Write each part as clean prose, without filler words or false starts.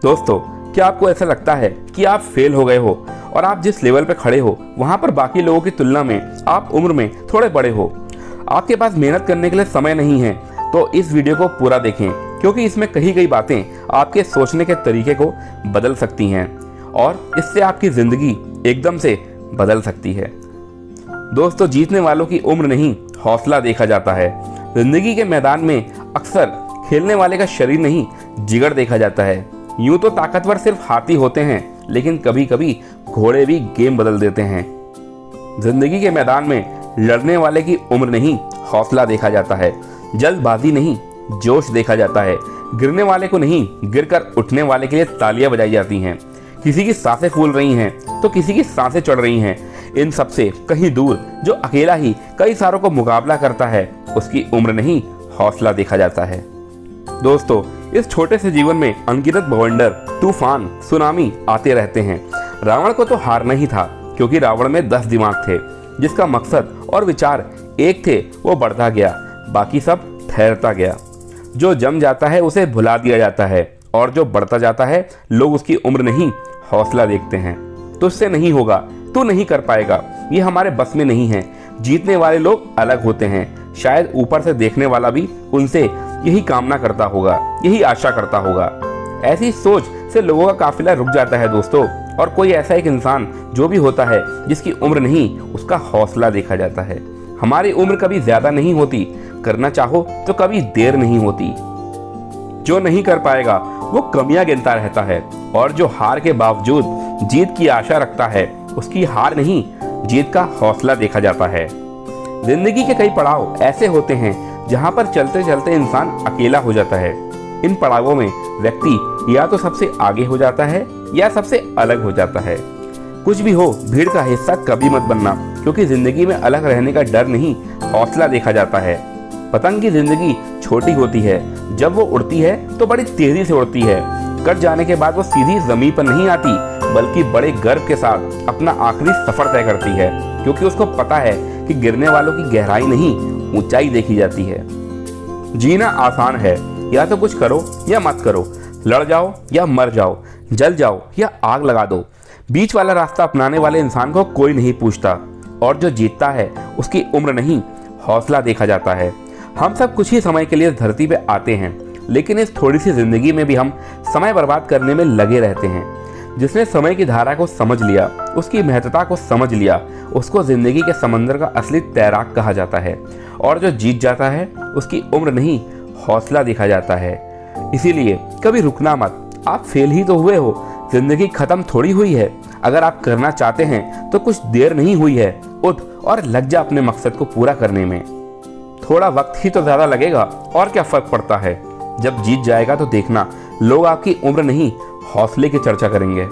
दोस्तों, क्या आपको ऐसा लगता है कि आप फेल हो गए हो और आप जिस लेवल पे खड़े हो वहाँ पर बाकी लोगों की तुलना में आप उम्र में थोड़े बड़े हो, आपके पास मेहनत करने के लिए समय नहीं है? तो इस वीडियो को पूरा देखें, क्योंकि इसमें कही गई बातें आपके सोचने के तरीके को बदल सकती हैं और इससे आपकी ज़िंदगी एकदम से बदल सकती है। दोस्तों, जीतने वालों की उम्र नहीं, हौसला देखा जाता है। ज़िंदगी के मैदान में अक्सर खेलने वाले का शरीर नहीं, जिगर देखा जाता है। यूं तो ताकतवर सिर्फ हाथी होते हैं, लेकिन कभी कभी घोड़े भी गेम बदल देते हैं। जिंदगी के मैदान में लड़ने वाले की उम्र नहीं, हौसला देखा जाता है। जल्दबाजी नहीं, जोश देखा जाता है। गिरने वाले को नहीं, गिरकर उठने वाले के लिए तालियां बजाई जाती हैं। किसी की सांसें फूल रही हैं तो किसी की सांसें चढ़ रही हैं। इन सबसे कहीं दूर जो अकेला ही कई सारों को मुकाबला करता है, उसकी उम्र नहीं, हौसला देखा जाता है। दोस्तों, इस छोटे से जीवन में अनगिनत बवंडर, तूफान, सुनामी आते रहते हैं। रावण को तो हारना ही था, क्योंकि रावण में 10 दिमाग थे। जिसका मकसद और विचार एक थे, वो बढ़ता गया, बाकी सब ठहरता गया। जो जम जाता है उसे भुला दिया जाता है, और जो बढ़ता जाता है लोग उसकी उम्र नहीं, हौसला देखते हैं। तुझसे नहीं होगा, तू नहीं कर पाएगा, ये हमारे बस में नहीं है। जीतने वाले लोग अलग होते हैं। शायद ऊपर से देखने वाला भी उनसे यही कामना करता होगा, यही आशा करता होगा। ऐसी सोच से लोगों का काफिला रुक जाता है दोस्तों। और कोई ऐसा एक इंसान जो भी होता है जिसकी उम्र नहीं, उसका हौसला देखा जाता है। हमारी उम्र कभी ज्यादा नहीं होती, करना चाहो तो कभी देर नहीं होती। जो नहीं कर पाएगा वो कमियां गिनता रहता है, और जो हार के बावजूद जीत की आशा रखता है, उसकी हार नहीं, जीत का हौसला देखा जाता है। जिंदगी के कई पड़ाव ऐसे होते हैं जहां पर चलते चलते इंसान अकेला हो जाता है। इन पड़ावों में व्यक्ति या तो सबसे आगे हो जाता है या सबसे अलग हो जाता है। कुछ भी हो, भीड़ का हिस्सा कभी मत बनना, क्योंकि जिंदगी में अलग रहने का डर नहीं, हौसला देखा जाता है। पतंग की जिंदगी छोटी होती है। जब वो उड़ती है तो बड़ी तेजी से उड़ती है। कट जाने के बाद वो सीधी जमीन पर नहीं आती, बल्कि बड़े गर्व के साथ अपना आखिरी सफर तय करती है, क्योंकि उसको पता है कि गिरने वालों की गहराई नहीं, ऊंचाई देखी जाती है। जीना आसान है, या तो कुछ करो या मत करो, लड़ जाओ या मर जाओ, जल जाओ या आग लगा दो। बीच वाला रास्ता अपनाने वाले इंसान को कोई नहीं पूछता, और जो जीतता है उसकी उम्र नहीं, हौसला देखा जाता है। हम सब कुछ ही समय के लिए धरती पे आते हैं, लेकिन इस थोड़ी सी जिंदगी में भी हम समय बर्बाद करने में लगे रहते हैं। जिसने समय की धारा को समझ लिया, उसकी महत्ता को समझ लिया, उसको जिंदगी के समंदर का असली तैराक कहा जाता है। और जो जीत जाता है उसकी उम्र नहीं, हौसला देखा जाता है। इसीलिए कभी रुकना मत। आप फेल ही तो हुए हो, जिंदगी खत्म थोड़ी हुई है। अगर आप करना चाहते हैं तो कुछ देर नहीं हुई है। उठ और लग जा अपने मकसद को पूरा करने में। थोड़ा वक्त ही तो ज्यादा लगेगा, और क्या फर्क पड़ता है। जब जीत जाएगा तो देखना, लोग आपकी उम्र नहीं, हौसले की चर्चा करेंगे।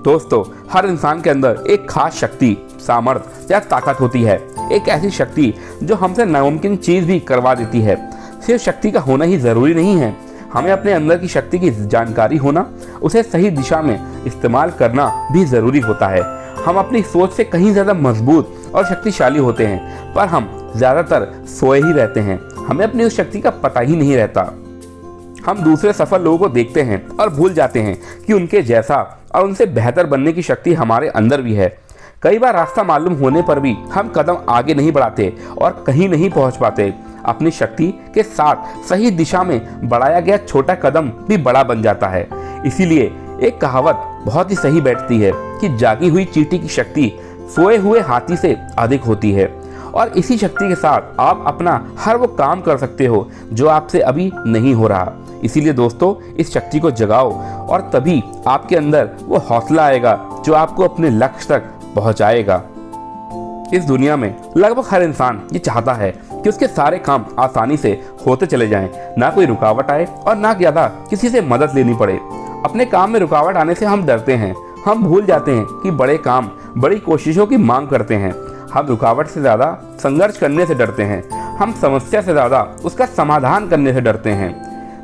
दोस्तों, हर इंसान के अंदर एक खास शक्ति, सामर्थ्य या ताकत होती है। एक ऐसी शक्ति जो हमसे नामुमकिन चीज भी करवा देती है। सिर्फ शक्ति का होना ही जरूरी नहीं है, हमें अपने अंदर की शक्ति की जानकारी होना, उसे सही दिशा में इस्तेमाल करना भी जरूरी होता है। हम अपनी सोच से कहीं ज्यादा मजबूत और शक्तिशाली होते हैं, पर हम ज्यादातर सोए ही रहते हैं। हमें अपनी उस शक्ति का पता ही नहीं रहता। हम दूसरे सफल लोगों को देखते हैं और भूल जाते हैं कि उनके जैसा और उनसे बेहतर बनने की शक्ति हमारे अंदर भी है। कई बार रास्ता मालूम होने पर भी हम कदम आगे नहीं बढ़ाते और कहीं नहीं पहुंच पाते। अपनी शक्ति के साथ सही दिशा में बढ़ाया गया छोटा कदम भी बड़ा बन जाता है। इसीलिए एक कहावत बहुत ही सही बैठती है कि जागी हुई चींटी की शक्ति सोए हुए हाथी से अधिक होती है। और इसी शक्ति के साथ आप अपना हर वो काम कर सकते हो जो आपसे अभी नहीं हो रहा। इसीलिए दोस्तों, इस शक्ति को जगाओ, और तभी आपके अंदर वो हौसला आएगा जो आपको अपने लक्ष्य तक पहुंचाएगा। इस दुनिया में लगभग हर इंसान ये चाहता है कि उसके सारे काम आसानी से होते चले जाएं, ना कोई रुकावट आए और ना ज्यादा किसी से मदद लेनी पड़े। अपने काम में रुकावट आने से हम डरते हैं। हम भूल जाते हैं कि बड़े काम बड़ी कोशिशों की मांग करते हैं। हम रुकावट से ज्यादा संघर्ष करने से डरते हैं। हम समस्या से ज्यादा उसका समाधान करने से डरते हैं।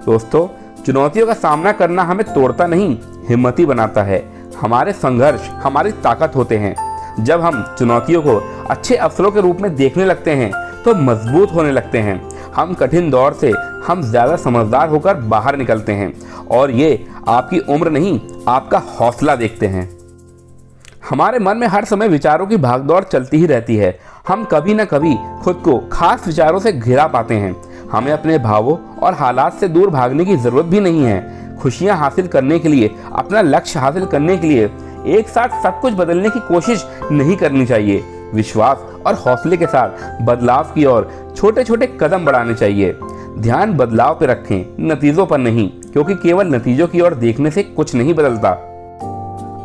दोस्तों, चुनौतियों का सामना करना हमें तोड़ता नहीं, हिम्मती बनाता है। हमारे संघर्ष हमारी ताकत होते हैं। जब हम चुनौतियों को अच्छे अवसरों के रूप में देखने लगते हैं तो मजबूत होने लगते हैं। हम कठिन दौर से हम ज्यादा समझदार होकर बाहर निकलते हैं और ये आपकी उम्र नहीं, आपका हौसला देखते हैं। हमारे मन में हर समय विचारों की भागदौड़ चलती ही रहती है। हम कभी न कभी खुद को खास विचारों से घिरा पाते हैं। हमें अपने भावों और हालात से दूर भागने की जरूरत भी नहीं है। खुशियां हासिल करने के लिए, अपना लक्ष्य हासिल करने के लिए एक साथ सब कुछ बदलने की कोशिश नहीं करनी चाहिए। विश्वास और हौसले के साथ बदलाव की ओर छोटे छोटे कदम बढ़ाने चाहिए। ध्यान बदलाव पर रखें, नतीजों पर नहीं, क्योंकि केवल नतीजों की ओर देखने से कुछ नहीं बदलता।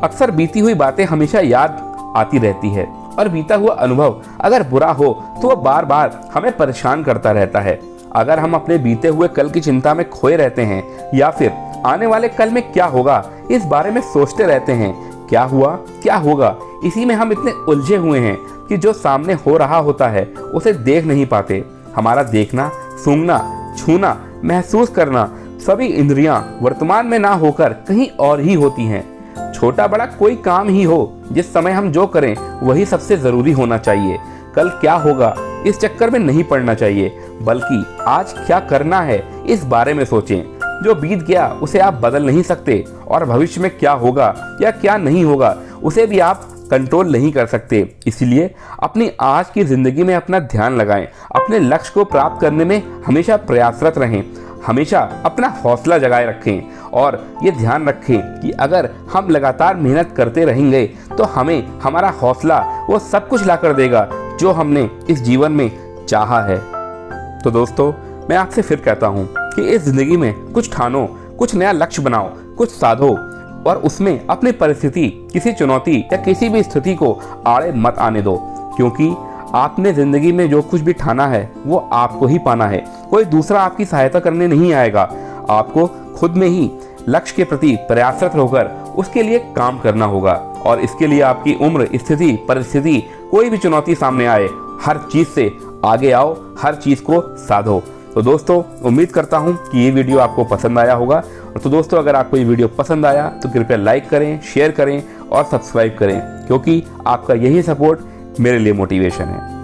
अक्सर बीती हुई बातें हमेशा याद आती रहती है और बीता हुआ अनुभव अगर बुरा हो तो वह बार बार हमें परेशान करता रहता है। अगर हम अपने बीते हुए कल की चिंता में खोए रहते हैं या फिर आने वाले कल में क्या होगा इस बारे में सोचते रहते हैं, क्या हुआ क्या होगा, इसी में हम इतने उलझे हुए हैं कि जो सामने हो रहा होता है उसे देख नहीं पाते। हमारा देखना, सूंघना, छूना, महसूस करना सभी इंद्रियां वर्तमान में ना होकर कहीं और ही होती हैं। छोटा बड़ा कोई काम ही हो, जिस समय हम जो करें वही सबसे जरूरी होना चाहिए। कल क्या होगा इस चक्कर में नहीं पड़ना चाहिए, बल्कि आज क्या करना है इस बारे में सोचें। जो बीत गया उसे आप बदल नहीं सकते और भविष्य में क्या होगा या क्या नहीं होगा उसे भी आप कंट्रोल नहीं कर सकते। इसलिए अपनी आज की जिंदगी में अपना ध्यान लगाएं, अपने लक्ष्य को प्राप्त करने में हमेशा प्रयासरत रहें, हमेशा अपना हौसला जगाए रखें और ये ध्यान रखें कि अगर हम लगातार मेहनत करते रहेंगे तो हमें हमारा हौसला वो सब कुछ ला कर देगा जो हमने इस जीवन में चाहा है। तो दोस्तों, मैं आपसे फिर कहता हूँ कि इस जिंदगी में कुछ ठानो, कुछ नया लक्ष्य बनाओ, कुछ साधो और उसमें अपनी परिस्थिति, किसी चुनौती या किसी भी स्थिति को आड़े मत आने दो, क्योंकि आपने जिंदगी में जो कुछ भी ठाना है वो आपको ही पाना है। कोई दूसरा आपकी सहायता करने नहीं आएगा। आपको खुद में ही लक्ष्य के प्रति प्रयासरत होकर उसके लिए काम करना होगा और इसके लिए आपकी उम्र, स्थिति, परिस्थिति, कोई भी चुनौती सामने आए, हर चीज से आगे आओ, हर चीज को साधो। तो दोस्तों, उम्मीद करता हूं कि ये वीडियो आपको पसंद आया होगा। तो दोस्तों, अगर आपको ये वीडियो पसंद आया तो कृपया लाइक करें, शेयर करें और सब्सक्राइब करें, क्योंकि आपका यही सपोर्ट मेरे लिए मोटिवेशन है।